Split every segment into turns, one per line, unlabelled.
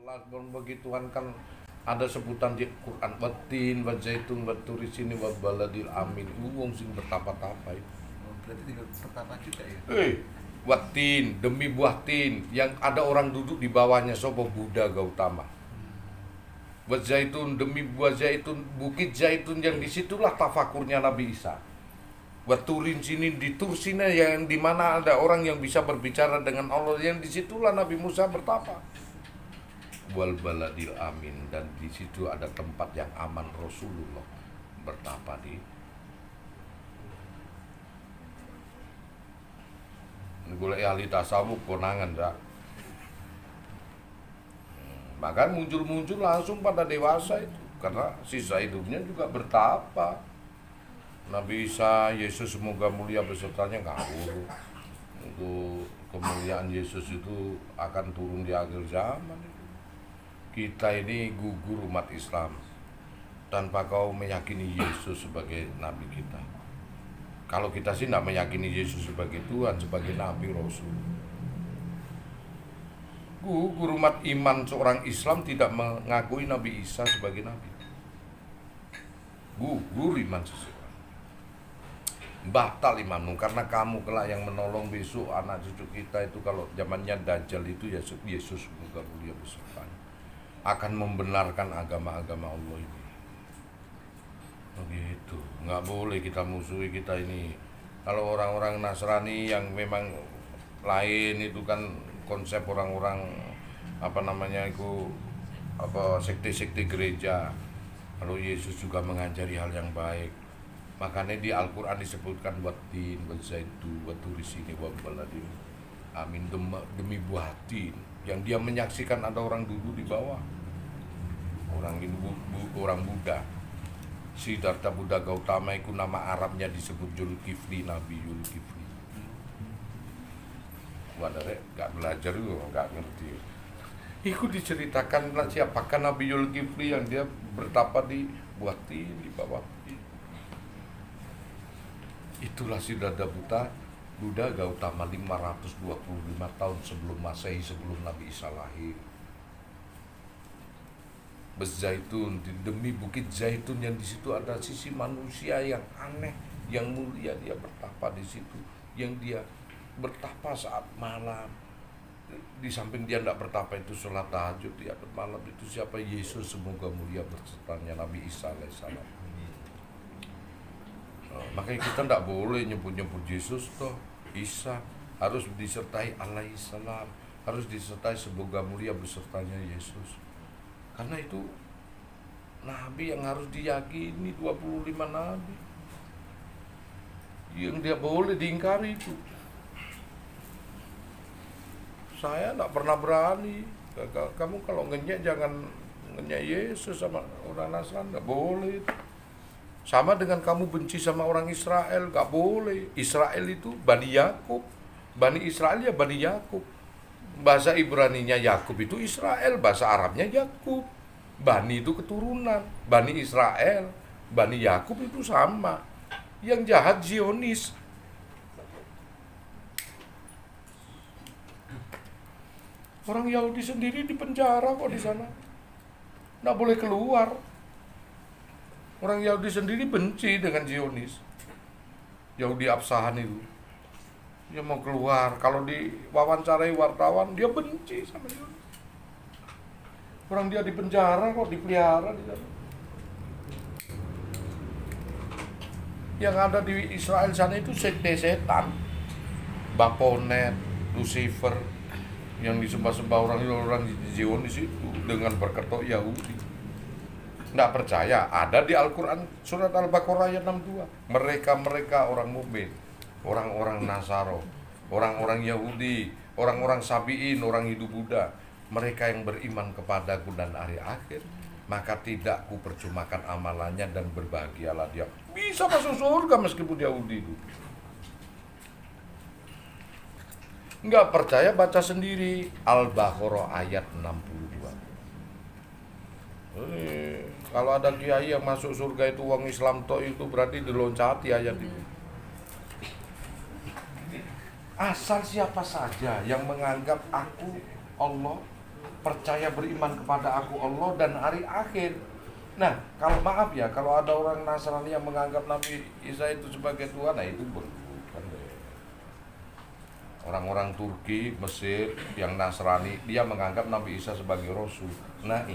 Allah begituan kan ada sebutan di Quran watin wa zaitun wa turi sini wa baladil amin. Wong sing bertapa-tapa itu.
Oh, berarti tidak pertama juga ya?
Watin demi buah tin yang ada orang duduk di bawahnya sopo Buddha Gautama. Wa zaitun demi buah zaitun, bukit zaitun yang disitulah tafakurnya Nabi Isa. Waturin sini di Tursina yang dimana ada orang yang bisa berbicara dengan Allah, yang disitulah Nabi Musa bertapa. Wal baladil amin, dan di situ ada tempat yang aman Rasulullah bertapa di. Golek ahli tasawuf konangan dak. Maka muncul-muncul langsung pada dewasa itu, karena sisa hidupnya juga bertapa. Nabi Isa, Yesus semoga mulia besertanya ngawur. Untuk kemuliaan Yesus itu akan turun di akhir zaman. Kita ini gugur umat Islam tanpa kau meyakini Yesus sebagai Nabi kita. Kalau kita sih tidak meyakini Yesus sebagai Tuhan, sebagai Nabi Rasul. Gugur umat iman seorang Islam tidak mengakui Nabi Isa sebagai Nabi. Gugur iman seseorang. Batal imanmu karena kamu kelak yang menolong besok anak cucu kita itu kalau zamannya Dajjal itu ya Yesus semoga mulia besertanya akan membenarkan agama-agama Allah ini. Begitu, nggak boleh kita musuhi kita ini. Kalau orang-orang Nasrani yang memang lain itu kan konsep orang-orang sekte-sekte gereja. Kalau Yesus juga mengajari hal yang baik. Makanya di Al-Quran disebutkan watin, wazaitun, waturisini, wabaladin. Amin demi buah tin yang dia menyaksikan ada orang duduk di bawah. Orang Buddha. Siddhartha Buddha Gautama itu nama Arabnya disebut Zulkifli, Nabi Zulkifli. Wadare gak belajar juga gak ngerti. Itu diceritakan siapakah Nabi Zulkifli yang dia bertapa di buah tin di bawah. Itulah Siddhartha Buddha Gautama 525 tahun sebelum Masehi, sebelum Nabi Isa lahir. Berzaitun demi bukit zaitun yang di situ ada sisi manusia yang aneh, yang mulia, dia bertapa di situ, yang dia bertapa saat malam. Di samping dia tidak bertapa itu sholat tahajud di malam itu siapa? Yesus semoga mulia besertanya Nabi Isa alaihissalam. Makanya kita tidak boleh nyebut-nyebut Yesus toh Isa, harus disertai alaihissalam, harus disertai semoga mulia besertanya Yesus. Karena itu Nabi yang harus diyakini, 25 Nabi yang dia boleh diingkari itu. Saya tidak pernah berani. Kamu kalau ngenyek jangan ngenyek Yesus sama orang Nasrani, tidak boleh. Sama dengan kamu benci sama orang Israel, gak boleh. Israel itu Bani Yakub, Bani Israel ya Bani Yakub. Bahasa Ibraninya Yakub itu Israel, bahasa Arabnya Yakub. Bani itu keturunan, Bani Israel, Bani Yakub itu sama. Yang jahat Zionis. Orang Yahudi sendiri di penjara kok di sana, nggak boleh keluar. Orang Yahudi sendiri benci dengan Zionis. Yahudi Absahan itu. Dia mau keluar, kalau diwawancarai wartawan dia benci sama dia. Orang dia di penjara kok dipelihara di sana. Yang ada di Israel sana itu sekte setan, Baponet, Lucifer, yang disembah-sembah orang Zionis itu dengan berketok Yahudi. Nggak percaya, ada di Al-Quran surat Al-Baqarah ayat 62. Mereka orang mukmin, orang-orang Nasaro, orang-orang Yahudi, orang-orang Sabi'in, orang Hindu Buddha, mereka yang beriman kepadaku dan hari akhir, maka tidak kupercumakan amalannya dan berbahagialah dia. Bisa masuk surga meskipun Yahudi itu. Nggak percaya, baca sendiri Al-Baqarah ayat 62. Kalau ada kiai yang masuk surga itu wong Islam toh, itu berarti diloncati ayat itu. Asal siapa saja yang menganggap aku Allah percaya beriman kepada aku Allah dan hari akhir. Nah, kalau maaf ya, kalau ada orang Nasrani yang menganggap Nabi Isa itu sebagai Tuhan, nah itu bukan deh. Orang-orang Turki, Mesir yang Nasrani, dia menganggap Nabi Isa sebagai Rasul. Nah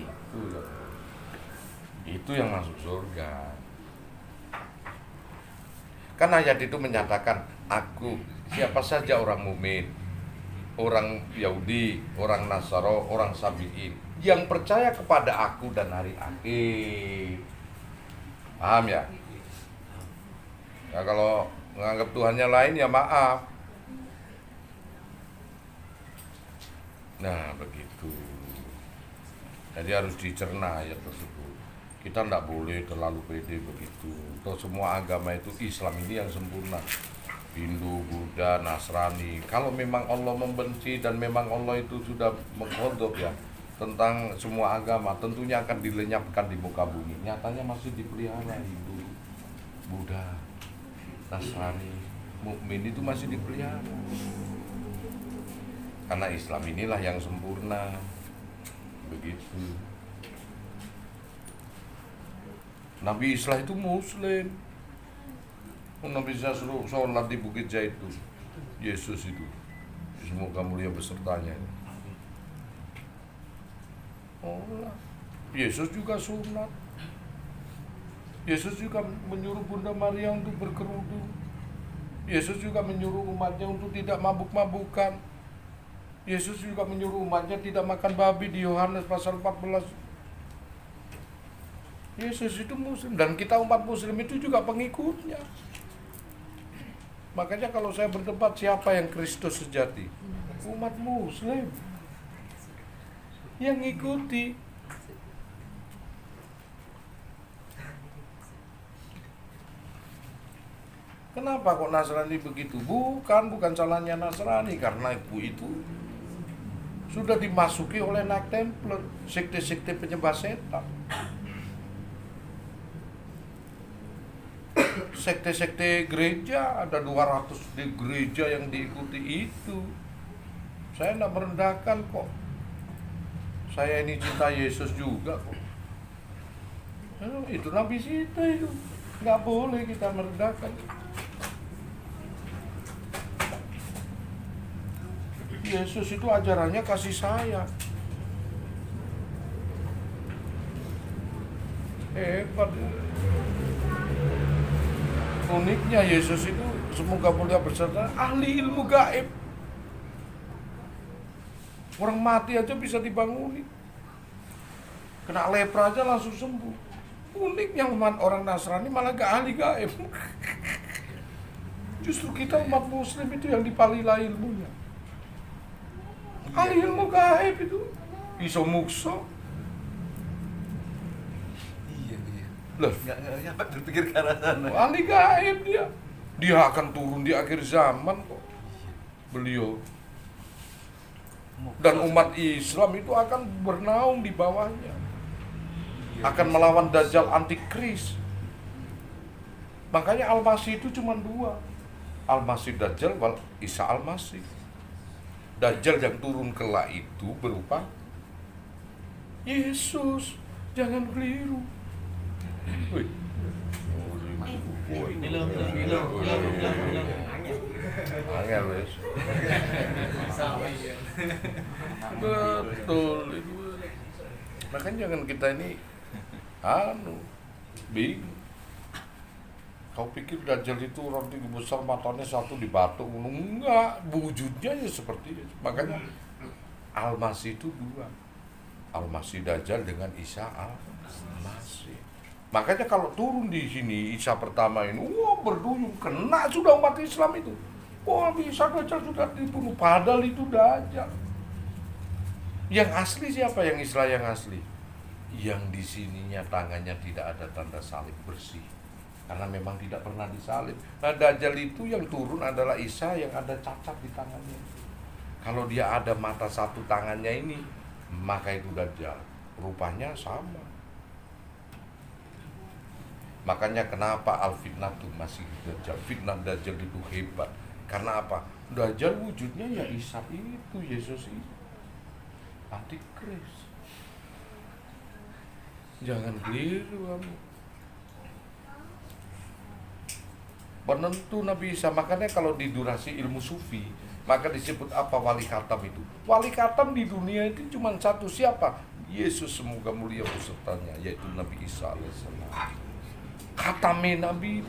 itu yang masuk surga. Kan ayat itu menyatakan, aku, siapa saja orang mukmin, orang Yahudi, orang Nasara, orang Sabi'in yang percaya kepada aku dan hari akhir. Paham ya? Ya kalau menganggap Tuhannya lain ya maaf. Nah begitu. Jadi harus dicerna ayat tersebut. Kita tidak boleh terlalu pede begitu. Toh semua agama itu, Islam ini yang sempurna. Hindu, Buddha, Nasrani. Kalau memang Allah membenci dan memang Allah itu sudah mengkodok ya tentang semua agama, tentunya akan dilenyapkan di muka bumi. Nyatanya masih dipelihara Hindu, Buddha, Nasrani, mukmin itu masih dipelihara. Karena Islam inilah yang sempurna. Begitu. Nabi Isa itu Muslim. Nabi Isa suruh sholat di Bukit Zaitun. Yesus itu, semoga mulia besertanya. Oh, Yesus juga sunat. Yesus juga menyuruh Bunda Maria untuk berkerudung. Yesus juga menyuruh umatnya untuk tidak mabuk-mabukan. Yesus juga menyuruh umatnya tidak makan babi di Yohanes pasal 14. Yesus itu Muslim dan kita umat Muslim itu juga pengikutnya. Makanya kalau saya berdebat siapa yang Kristus sejati, umat Muslim yang ngikuti. Kenapa kok Nasrani begitu? Bukan salahnya Nasrani, karena itu sudah dimasuki oleh Knight Templar, sekte-sekte penyembah setan. Sekte-sekte gereja, ada 200 di gereja yang diikuti itu. Saya tidak merendahkan kok. Saya ini cinta Yesus juga kok. Itu Nabi Sita itu. Nggak boleh kita merendahkan. Yesus itu ajarannya kasih sayang. Hebat. Uniknya Yesus itu semoga mulia beserta ahli ilmu gaib. Orang mati aja bisa dibangunin. Kena lepra aja langsung sembuh. Uniknya umat orang Nasrani malah gak ahli gaib. Justru kita umat Muslim itu yang dipalila ilmunya. Ahli ilmu gaib itu iso mukso.
Iya.
Loh,
Nggak berpikir ke arah sana.
ahli gaib dia. Dia akan turun di akhir zaman kok. Beliau. Dan umat Islam itu akan bernaung di bawahnya. Akan melawan Dajjal Antikris. Makanya Al-Masih itu cuma dua. Al-Masih Dajjal wal Isa Al-Masih. Dajjal yang turun kelak itu berupa Yesus. Jangan keliru. Wih. Angel wes. Betul itu. Makanya jangan kita ini bingung. Kau pikir Dajjal itu orang tinggi besar, matanya satu di batu? Enggak, wujudnya ya seperti itu. Makanya Al-Masih itu dua. Al-Masih Dajjal dengan Isa Al-Masih. Makanya kalau turun di sini Isa pertama ini, wah berduyung, kena sudah umat Islam itu. Wah bisa Dajjal sudah dibunuh, padahal itu Dajjal. Yang asli siapa? Yang Islam yang asli? Yang di sininya tangannya tidak ada tanda salib, bersih. Karena memang tidak pernah disalib. Nah Dajjal itu yang turun adalah Isa yang ada cacat di tangannya. Kalau dia ada mata satu tangannya ini, maka itu Dajjal. Rupanya sama. Makanya kenapa Al-Fitnah itu masih Dajjal. Fitnah Dajjal itu hebat. Karena apa? Dajjal wujudnya ya Isa itu, Yesus itu. antikris. Jangan keliru kamu. Penentu Nabi Isa, makanya kalau di durasi ilmu sufi, maka disebut apa wali khatam itu? Wali khatam di dunia itu cuma satu, siapa? Yesus semoga mulia besertanya, yaitu Nabi Isa alaihissalam. Khatame Nabi.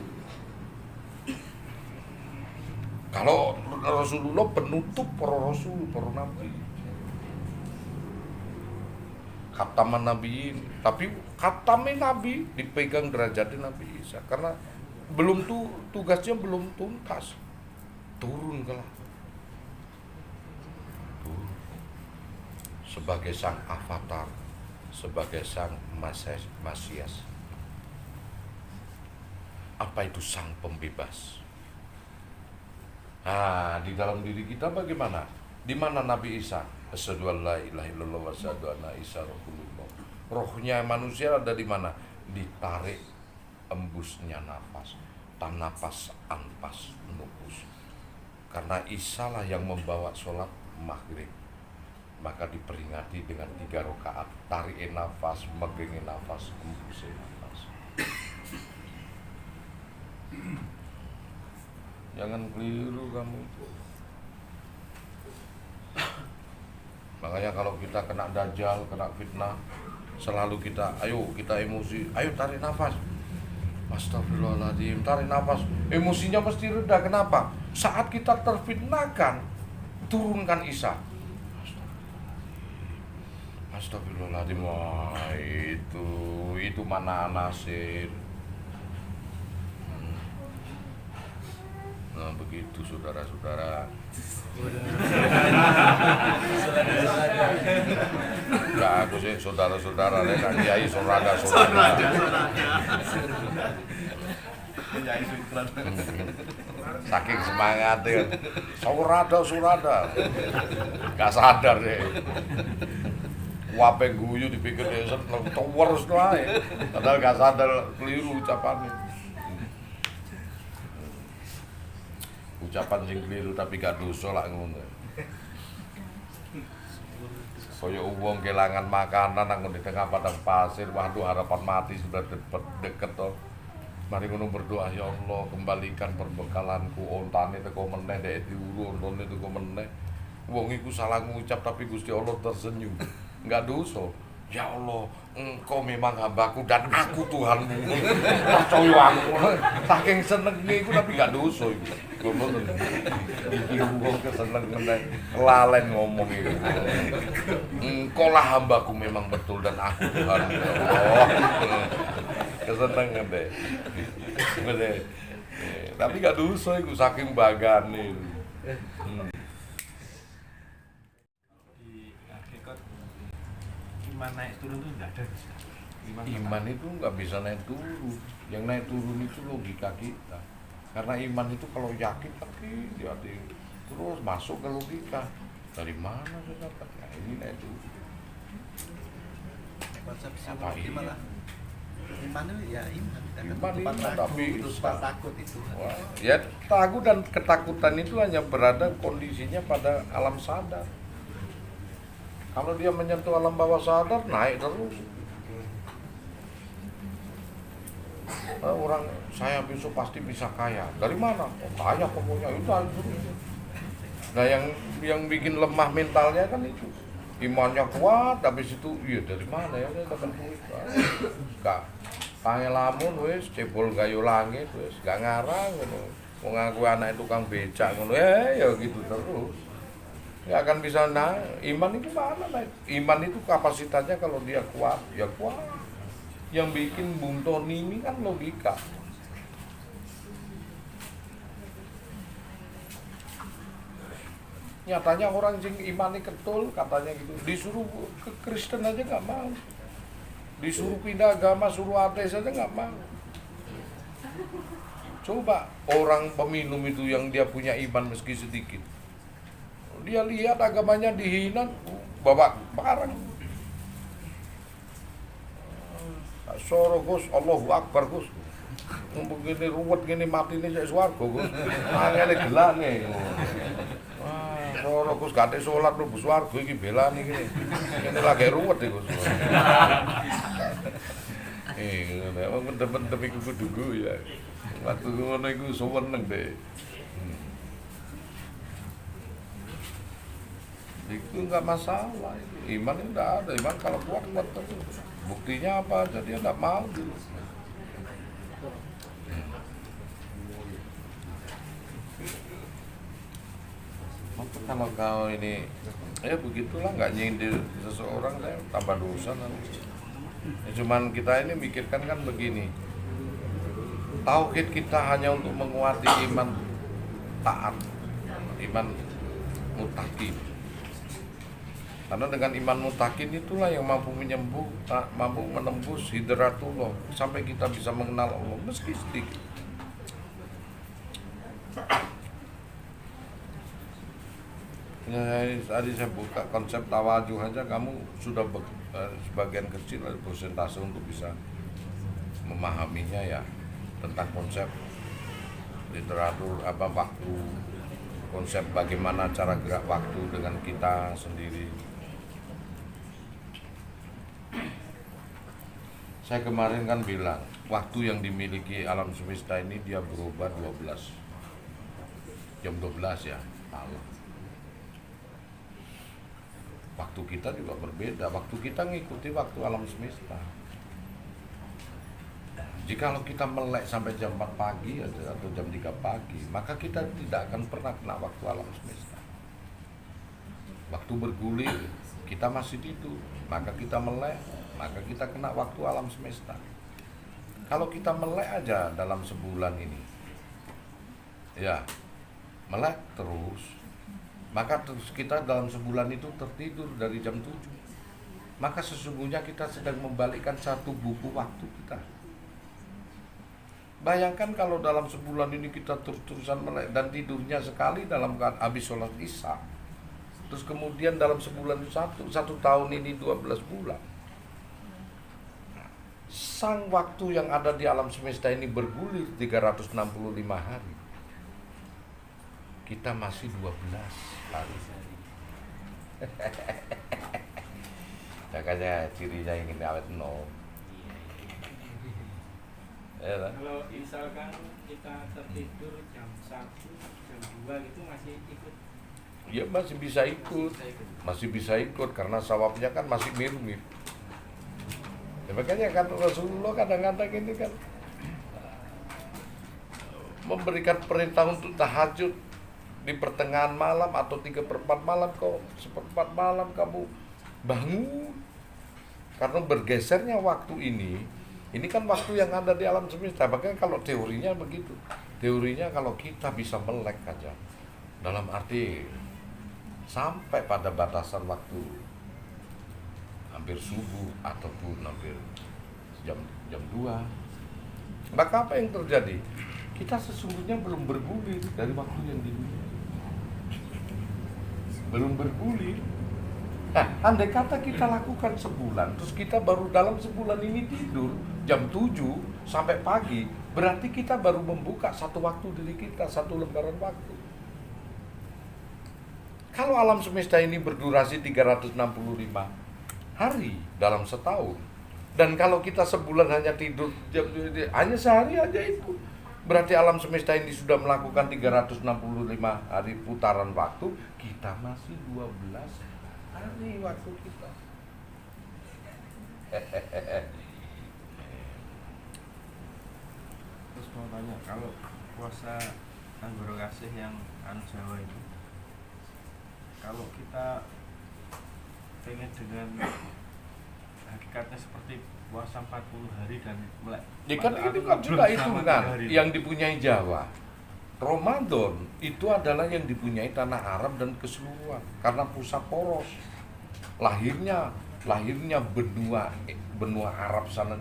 Kalau Rasulullah penutup para rasul, para nabi. Khataman Nabi, tapi khatame Nabi dipegang derajatnya Nabi Isa karena belum tugasnya belum tuntas. Turun ke langit. Sebagai sang avatar, sebagai sang Masias. Apa itu sang pembebas? Nah, di dalam diri kita bagaimana? Di mana Nabi Isa? Asyhadu an la ilaha illallah wa asyhadu anna Isa rasulullah. Rohnya manusia ada di mana? Ditarik embusnya nafas. Tanapas anpas nufus. Karena Isa lah yang membawa sholat maghrib. Maka diperingati dengan 3 rakaat. Tarik nafas, megang nafas, embus nafas. Jangan keliru kamu. Makanya kalau kita kena dajjal, kena fitnah, selalu kita emosi, ayo tarik nafas. Astagfirullahaladzim, tarik nafas. Emosinya mesti reda. Kenapa? Saat kita terfitnahkan, turunkan Isa. Astagfirullahaladzim. Wah, itu mana nasir. Nah, begitu saudara-saudara. Enggak, aku sih saudara-saudara, Kak Kiai saudara-saudara. Saking semangatnya, saudara. Gak sadar deh. Wape guyu dipikir dia seneng, terus aja. Padahal gak sadar keliru ucapannya. Ucapan sing keliru tapi gak dosa lah ngono. Kaya wong kelangan makanan nang di tengah padang pasir, waduh harapan mati sudah deket toh. Mari ngono berdoa, ya Allah kembalikan perbekalanku, ontane teko meneh dek diuru, ontane teko meneh. Wong iku salah ngucap tapi Gusti Allah tersenyum. Enggak dosa. Ya Allah, Engkau memang hambaku dan aku Tuhanmu. Percaya aku. Saking senenge iku tapi gak dosa iku. Ngono. Iki wong keseneng meneh lalen ngomong iku. Engkau lah hambaku memang betul dan aku Tuhanmu. Ya Allah. Kesenengan deh. Bener. Tapi gak dosa iku saking bagane.
Iman naik turun itu enggak ada.
Iman itu nggak bisa naik turun. Yang naik turun itu logika kita. Karena iman itu kalau yakin jadi terus masuk ke logika. Dari mana saya dapat? Nah, ini naik turun.
Konsep
Apa ini?
gimana? Iman itu ya iman.
Iman itu tapi
takut itu.
Wah, ya takut dan ketakutan itu hanya berada kondisinya pada alam sadar. Kalau dia menyentuh alam bawah sadar, naik terus. Orang saya besok pasti bisa kaya. Dari mana? Oh, kaya pokoknya itu. Nah, yang bikin lemah mentalnya kan itu. Imannya kuat, habis itu iya dari mana ya dia dapat duit. Enggak. Pange lamun wis cebol gayo langit wis gak ngarang ngono. Wong aku anak tukang becak ngono ya gitu terus. Nggak akan bisa iman itu mana naik? Iman itu kapasitasnya kalau dia kuat, ya kuat. Yang bikin Bung Tony ini kan logika. Nyatanya orang yang imani ketul katanya gitu, disuruh ke Kristen aja nggak mau, disuruh pindah agama, suruh ateis aja nggak mau. Coba orang peminum itu yang dia punya iman meski sedikit, dia lihat agamanya dihina, bawa barang. Soro Gus, Allahu Akbar Gus. Begini ruwet gini mati nih saya swarga Gus. Angele gelane. Wah, Soro Gus gak salat mlebu swarga iki belani iki. Ini lagi ruwet iku. Wong mendem-mendem iku kudu ya. Waktu ngono iku seneng deh. Itu enggak masalah. Iman itu enggak ada. Iman kalau kuat terus. Buktinya apa? Jadi dia enggak mau dulu. Kalau kau ini, ya begitulah, nggak nyindir seseorang, saya tambah dosa nanti. Ya, cuman kita ini mikirkan kan begini, tauhid kita hanya untuk menguati iman taat, iman mutakin. Karena dengan iman mutakin itulah yang mampu mampu menembus hidratullah sampai kita bisa mengenal Allah meski sedikit. Ya, tadi saya buka konsep tawajuh aja, kamu sudah sebagian kecil persentase untuk bisa memahaminya ya, tentang konsep literatur waktu, konsep bagaimana cara gerak waktu dengan kita sendiri. Saya kemarin kan bilang waktu yang dimiliki alam semesta ini dia berubah 12 jam 12 ya malam. Waktu kita juga berbeda, waktu kita ngikuti waktu alam semesta. Jikalau kita melek sampai jam 4 pagi atau jam 3 pagi, maka kita tidak akan pernah kena waktu alam semesta. Waktu bergulir, kita masih tidur, maka kita melek, maka kita kena waktu alam semesta. Kalau kita melek aja dalam sebulan ini, ya melek terus, maka terus kita dalam sebulan itu tertidur dari jam 7. Maka sesungguhnya kita sedang membalikkan satu buku waktu kita. Bayangkan kalau dalam sebulan ini kita terus-terusan melek dan tidurnya sekali dalam habis sholat isya. Terus kemudian dalam sebulan itu satu tahun ini 12 bulan. Sang waktu yang ada di alam semesta ini bergulir 365 hari. Kita masih 12 hari. Makanya cirinya ingin awet no. Ya,
kalau misalkan kita tertidur jam 1, jam 2 gitu masih ikut?
Ya masih bisa ikut karena sawabnya kan masih mirip. Ya, makanya kan Rasulullah kadang-kadang ini kan memberikan perintah untuk tahajud di pertengahan malam atau 3/4 malam, kau 1/4 malam kamu bangun. Karena bergesernya waktu ini kan waktu yang ada di alam semesta. Makanya kalau teorinya begitu. Teorinya kalau kita bisa melek aja, dalam arti sampai pada batasan waktu hampir subuh ataupun hampir jam 2, maka apa yang terjadi? Kita sesungguhnya belum bergulir dari waktu yang di dunia. Belum bergulir. Nah, andai kata kita lakukan sebulan, terus kita baru dalam sebulan ini tidur jam 7 sampai pagi, berarti kita baru membuka satu waktu diri kita, satu lembaran waktu. Kalau alam semesta ini berdurasi 365 hari dalam setahun, dan kalau kita sebulan hanya tidur hanya sehari aja itu, berarti alam semesta ini sudah melakukan 365 hari putaran waktu. Kita masih 12 hari waktu kita.
Terus mau tanya, kalau puasa Anggoro Kasih yang Jawa itu, kalau kita pengen dengan hakikatnya seperti puasa 40 hari dan melek,
Ya kan itu kan juga hitungan yang dipunyai Jawa. Ramadan itu adalah yang dipunyai tanah Arab dan keseluruhan karena pusat poros. Lahirnya benua Arab sana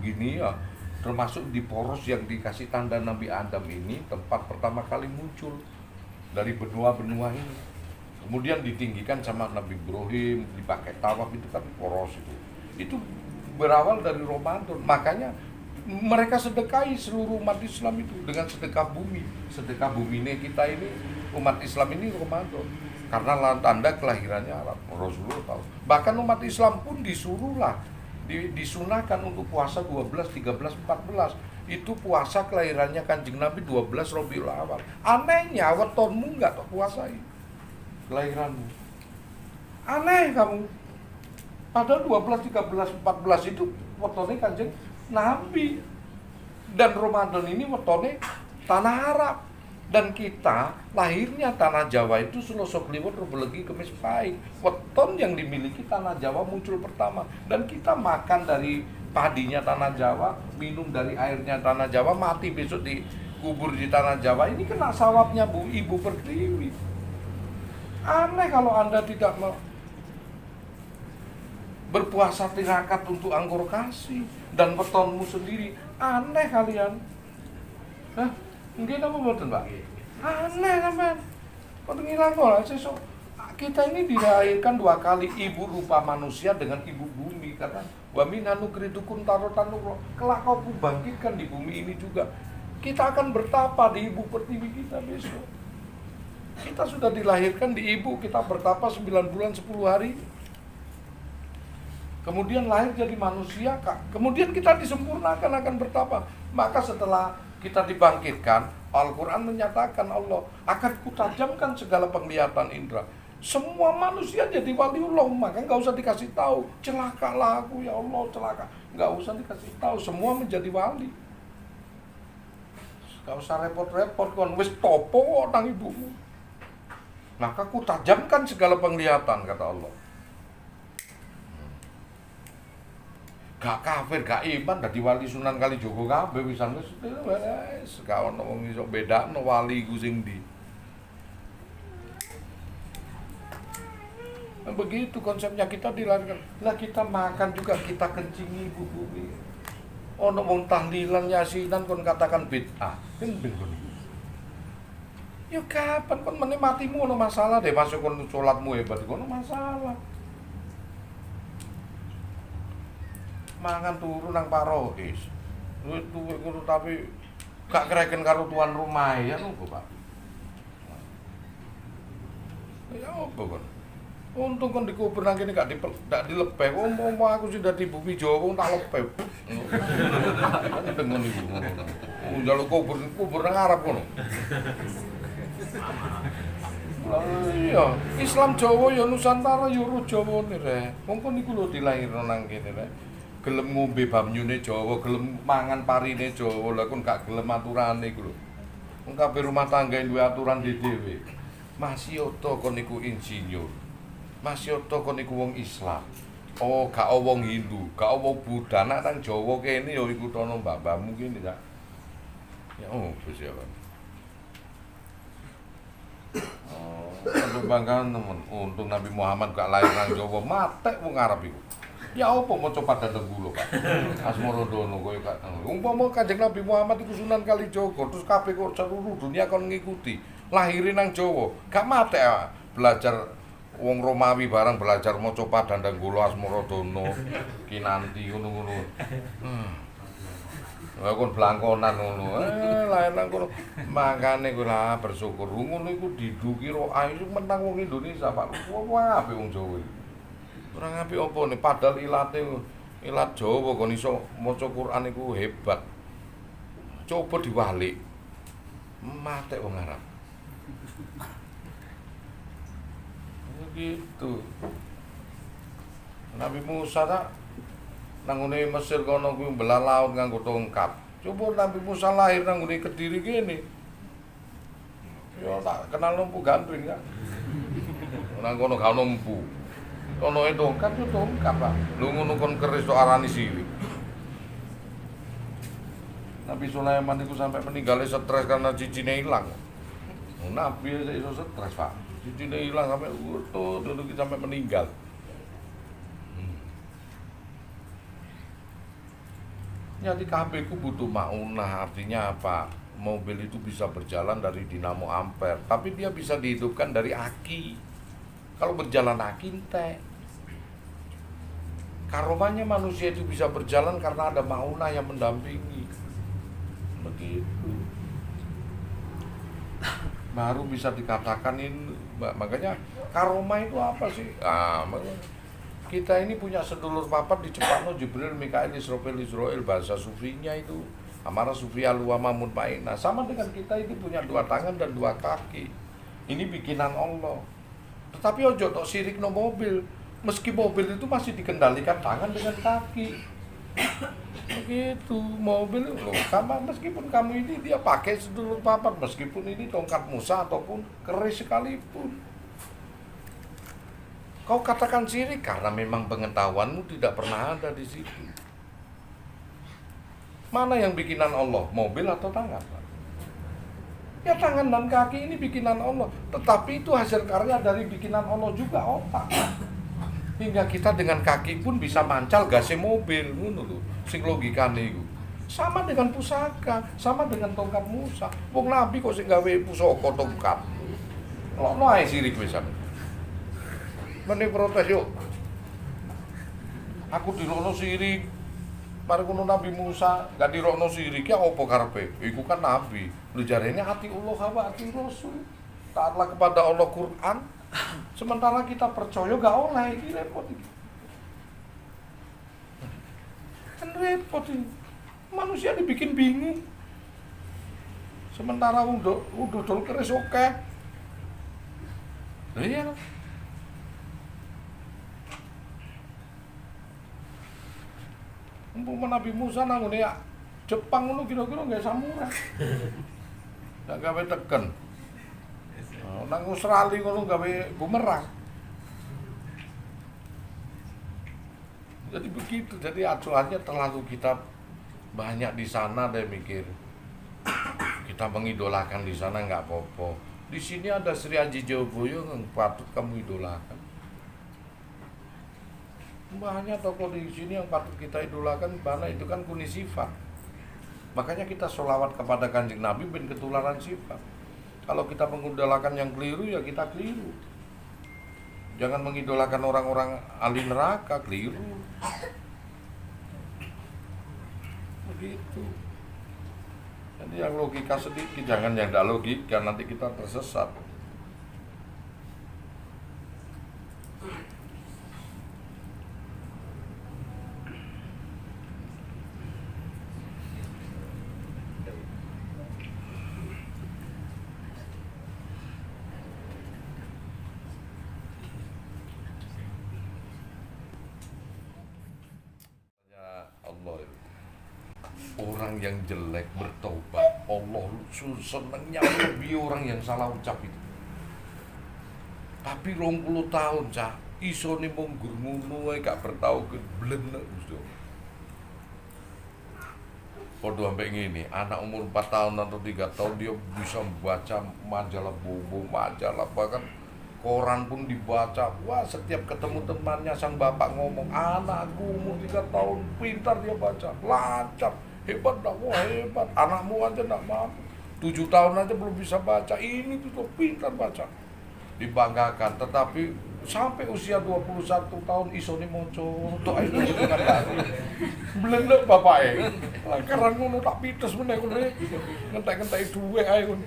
gini ya, termasuk di poros yang dikasih tanda Nabi Adam ini tempat pertama kali muncul dari benua-benua ini. Kemudian ditinggikan sama Nabi Ibrahim, dipakai tawaf, itu kan poros itu. Itu berawal dari Ramadan. Makanya mereka sedekahi seluruh umat Islam itu dengan sedekah bumi. Sedekah bumi ini kita ini umat Islam ini Ramadan. Karena tanda kelahirannya Arab, Rasulullah tahu. Bahkan umat Islam pun disuruhlah, disunahkan untuk puasa 12, 13, 14. Itu puasa kelahirannya Kanjeng Nabi 12 Rabiul Awal. Anehnya wetonmu enggak tak puasai kelahiranmu. Aneh kamu. Padahal 12, 13, 14 itu wetone Kanjeng Nabi. Dan Ramadan ini wetone tanah Arab. Dan kita lahirnya tanah Jawa itu Selasa Kliwon Rebo Legi Kemis Pahing. Weton yang dimiliki tanah Jawa muncul pertama. Dan kita makan dari padinya tanah Jawa, minum dari airnya tanah Jawa, mati besok dikubur di tanah Jawa. Ini kena sawabnya Bu Ibu Pertiwi. Aneh kalau Anda tidak berpuasa tirakat untuk anggur kasih dan wetonmu sendiri. Aneh kalian. Hah? Mungkin apa betul Pak? Aneh sampean. Kok ngilang kok sesuk. Kita ini dilahirkan dua kali, ibu rupa manusia dengan ibu bumi, karena wa min anugritukum tarotan nuro. Kelak kau kubangkitkan di bumi ini juga. Kita akan bertapa di Ibu Pertiwi kita besok. Kita sudah dilahirkan di ibu, kita bertapa 9 bulan 10 hari. Kemudian lahir jadi manusia, kemudian kita disempurnakan akan bertapa. Maka setelah kita dibangkitkan, Al-Quran menyatakan Allah akan kutajamkan segala penglihatan indera. Semua manusia jadi waliullah, maka nggak usah dikasih tahu. Celakalah aku ya Allah, celaka. Nggak usah dikasih tahu, semua menjadi wali. Nggak usah repot-repot, kon wis topo nang ibumu. Maka kutajamkan segala penglihatan, kata Allah. Gak kafir, gak iman, dadi wali Sunan Kalijaga kabeh wisan wis gak ono wong iso bedakno wali iku sing ndi. Nah, begitu konsepnya kita dilahirkan. Lah kita makan juga kita kencingi ibu bumi. Ono wong tahlilan yasinan kon katakan bid'ah. Kan ben ya kapan kon menikmatimu ono masalah deh, masuk kon salatmu hebat ono masalah. Mangan turu nang parois. Duwe ngono tapi gak kreken karo tuan rumah ya nopo, Pak. Ya apa kon? Untung kon dikubur nang kene gak dilepeh. Umpama aku sudah di bumi Jawa tak lepeh. Kan dengen iku ngono. Njaluk kubur nang Arab kono. Iya, Islam Jawa ya Nusantara ya ro Jawane rek. Wong kon niku lho dilairno nang kene rek. Gelem ngombe bamyune Jawa, gelem mangan parine Jawa, lha kon gak gelem aturane iku lho. Wong kabeh rumah tangga duwe aturan dhewe. Mas Yoto kon niku insinyur. Mas Yoto kon niku wong Islam. Oh, gak wong Hindu, gak wong Buddha, nek nang Jawa kene ya iku tono mbah-mbahmu kene ya. Ya oh, wis ya. Oh, banggaan temen. Untung Nabi Muhammad gak lahir nang Jawa, matek wong Arab iku. Ya apa mau coba datang dulu Pak. Asmorodono koyo gak. Umpama Kanjeng Nabi Muhammad iku Sunan Kalijaga, terus kabeh kok seluruh dunia kon ngikuti. Lahirin nang Jawa, gak mate belajar wong Romawi barang belajar maca Padandang Kula Asmorodono, Kinanti ngono-ngono. Lah kon blangkonan ngono. Lahir nang kono. Makane kowe lah bersyukur ngono iku diduki ro ayu menang wong Indonesia Pak. Wah, apik wong Jawa iki. Ora apik apa nih, padahal ilat Jawa kon iso maca Quran iku hebat. Coba diwalik. Matek wong Arab. Gitu. Nabi Musa tak nang ngene Mesir kono kuwi mbelah laut nganggo tongkat. Coba Nabi Musa lahir nang ngene Kediri kene. Ya tak kenal lumpuh gandring kan. Nang kono gak ono empu. Ono tongkat yo tongkat, Pak. Lu ngono kon keris tok arani siwi. Nabi Sulaiman itu sampai meninggalnya stres karena cicine hilang. Nabi iso stres, Pak. Cicine hilang sampai utuh sampai meninggal. Jadi kabeh ku butuh maunah, artinya apa? Mobil itu bisa berjalan dari dinamo ampere, tapi dia bisa dihidupkan dari aki. Kalau berjalan aki entek. Karomanya manusia itu bisa berjalan karena ada maunah yang mendampingi. Begitu. Baru bisa dikatakan ini. Makanya karomah itu apa sih? Kita ini punya sedulur papat di Cepakno, Jibril, Mikail, Israfil, bahasa sufinya itu Amara Sufi Alwa Mamun Paina. Sama dengan kita ini punya 2 tangan dan 2 kaki. Ini bikinan Allah. Tetapi ojo tok sirik no mobil. Meski mobil itu masih dikendalikan tangan dengan kaki. Begitu, mobil loh sama, meskipun kamu ini dia pakai sedulur papat, meskipun ini tongkat Musa ataupun keris sekalipun. Kau katakan sirik karena memang pengetahuanmu tidak pernah ada di situ. Mana yang bikinan Allah, mobil atau tangan? Ya tangan dan kaki ini bikinan Allah, tetapi itu hasil karya dari bikinan Allah juga, otak. Hingga kita dengan kaki pun bisa mancal gasnya mobil, ngono lho, sing logikane iku. Sama dengan pusaka, sama dengan tongkat Musa. Wong Nabi kok sing gawe pusaka tongkat. Lokno ae sirik wisan. Mene protes yuk. Aku dirokno sirik. Mari kono Nabi Musa gak dirokno sirik ya apa karepe? Iku kan nabi. Lho jarene ati Allah wa ati Rasul. Taatlah kepada Allah Quran. Sementara kita percaya gak oleh, iki repot iki. Kan repot ini. Manusia dibikin bingung. Sementara udah dol keris oke. Lah iya. Umpama Nabi Musa nang ngene Jepang ngono kira-kira nggak samurai. Nggak gawe teken. Nang Australia ngono gawe bumerang. Jadi begitu. Jadi acuannya terlalu kita banyak di sana deh mikir. Kita mengidolakan di sana nggak apa-apa. Di sini ada Sri Aji Jowoyo yang patut kamu idolakan. Banyak tokoh di sini yang patut kita idolakan, karena itu kan kuni sifat. Makanya kita sholawat kepada Kanjeng Nabi ben ketularan sifat. Kalau kita mengidolakan yang keliru ya kita keliru. Jangan mengidolakan orang-orang ahli neraka, keliru. Begitu. Jadi yang logika sedikit, jangan yang tidak logika, nanti kita tersesat. Orang yang jelek bertobat, Allah senengnya lebih orang yang salah ucap itu. Tapi 20 tahun cah, iso nih munggur ngono ae gak bertau ke blenek Gusti. Podo sampai ngene, anak umur 4 tahun atau 3 tahun dia bisa membaca majalah Bobo, majalah bahkan koran pun dibaca. Wah, setiap ketemu temannya sang bapak ngomong, anakku umur 3 tahun pintar dia baca, lancar. Hebat dah, wah hebat, anakmu aja gak mampu 7 tahun aja belum bisa baca, ini tuh pintar baca, dibanggakan. Tetapi sampai usia 21 tahun isone moco tok ae dengan dari blendek bapake lancaran ngono tak pites meneh kono ngentek-ngentek duwe ae ngono.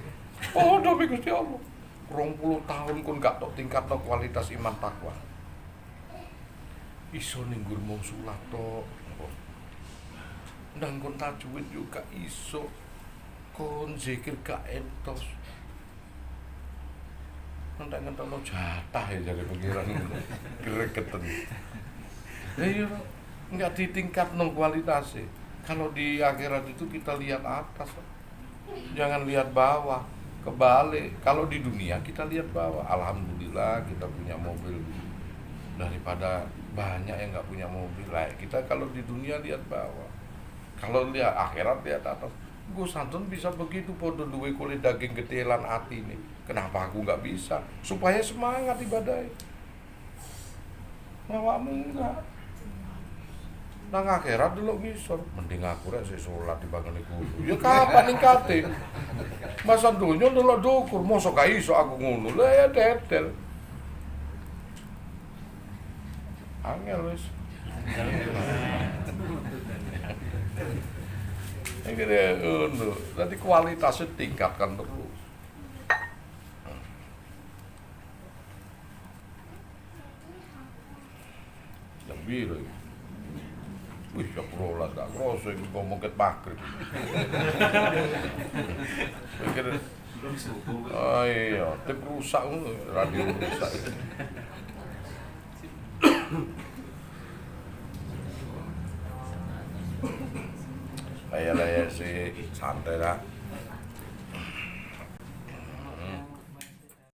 Oh demi Gusti Allah 20 tahun kon gak tok tingkatno kualitas iman takwa, iso ning nggur mung salat tok. Ndang kon tajwid juga iso, kon zikir gak entos. Ngentek-ngentekno jatah ya jare pengiran gregeten. Iya, enggak ditingkatno kualitasnya. Kalau di akhirat itu kita lihat atas, jangan lihat bawah. Kebalik, kalau di dunia kita lihat bawah. Alhamdulillah kita punya mobil daripada banyak yang nggak punya mobil. Lah kita kalau di dunia lihat bawah. Kalau lihat akhirat lihat atas. Gue santun bisa begitu, podo duwe kulit daging gede lan ati nih. Kenapa aku nggak bisa? Supaya semangat ibadah. Ngawakmu enggak. Nang akhirat dulu ngisor, mending aku rek sik salat dibangane kudu. Ya kapan ningkate? Masa donya ndelok dukur, mosok gak iso aku ngono. Lah ya dedel. Angel wis. Akhirnya ngono. Dadi kualitasnya tingkatkan terus. Yang biru. Wih, sepuluh tak kroso iki ngomong ket maghrib. Pikir oh iya, tip rusak ngono, radio rusak. Lah ya sih santai lah.